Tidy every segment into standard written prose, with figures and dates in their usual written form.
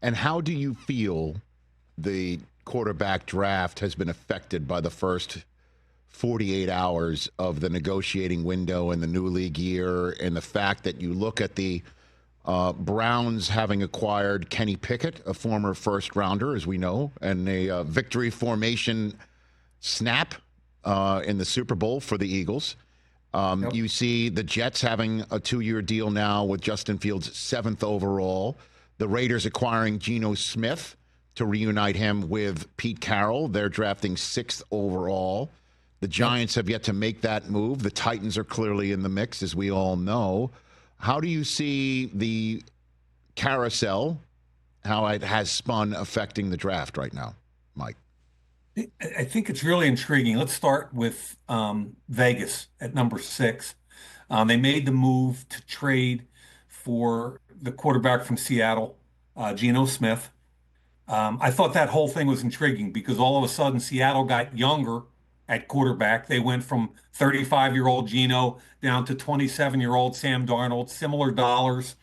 And how do you feel the quarterback draft has been affected by the first 48 hours of the negotiating window in the new league year, and the fact that you look at the Browns having acquired Kenny Pickett, a former first rounder, as we know, and a victory formation snap in the Super Bowl for the Eagles. Yep. You see the Jets having a 2-year deal now with Justin Fields, 7th overall. The Raiders acquiring Geno Smith to reunite him with Pete Carroll. They're drafting 6th overall. The Giants have yet to make that move. The Titans are clearly in the mix, as we all know. How do you see the carousel, how it has spun, affecting the draft right now, Mike? I think it's really intriguing. Let's start with Vegas at number 6. They made the move to trade for the quarterback from Seattle, Geno Smith. I thought that whole thing was intriguing because all of a sudden Seattle got younger at quarterback. They went from 35-year-old Geno down to 27-year-old Sam Darnold, similar dollars.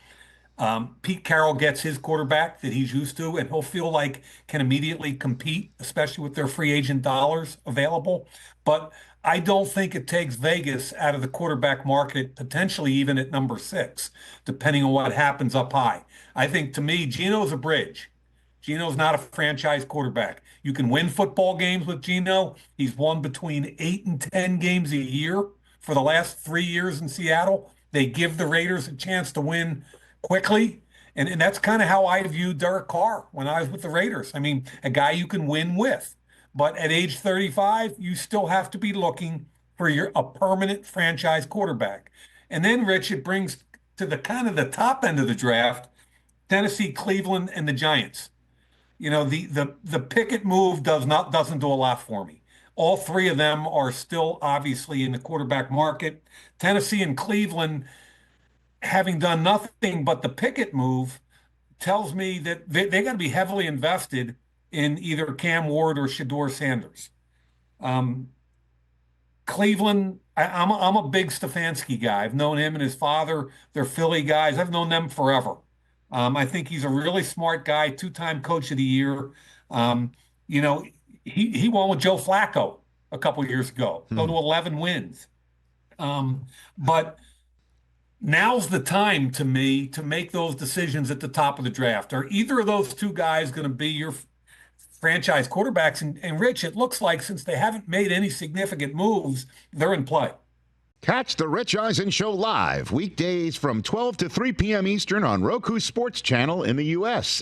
Pete Carroll gets his quarterback that he's used to, and he'll feel like can immediately compete, especially with their free agent dollars available. But I don't think it takes Vegas out of the quarterback market, potentially even at number 6, depending on what happens up high. I think, to me, Geno's a bridge. Geno's not a franchise quarterback. You can win football games with Geno. He's won between 8 and 10 games a year for the last 3 years in Seattle. They give the Raiders a chance to win quickly. And that's kind of how I viewed Derek Carr when I was with the Raiders. I mean, a guy you can win with. But at age 35, you still have to be looking for a permanent franchise quarterback. And then, Rich, it brings to the kind of the top end of the draft, Tennessee, Cleveland, and the Giants. You know, the Pickett move doesn't do a lot for me. All 3 of them are still obviously in the quarterback market. Tennessee and Cleveland, having done nothing but the Pickett move, tells me that they're going to be heavily invested in either Cam Ward or Shedeur Sanders. Cleveland, I'm a big Stefanski guy. I've known him and his father. They're Philly guys. I've known them forever. I think he's a really smart guy, 2-time coach of the year. You know, he won with Joe Flacco a couple of years ago, go to 11 wins. But now's the time, to me, to make those decisions at the top of the draft. Are either of those 2 guys going to be your franchise quarterbacks? And Rich, it looks like since they haven't made any significant moves, they're in play. Catch the Rich Eisen Show live weekdays from 12 to 3 p.m. Eastern on Roku Sports Channel in the U.S.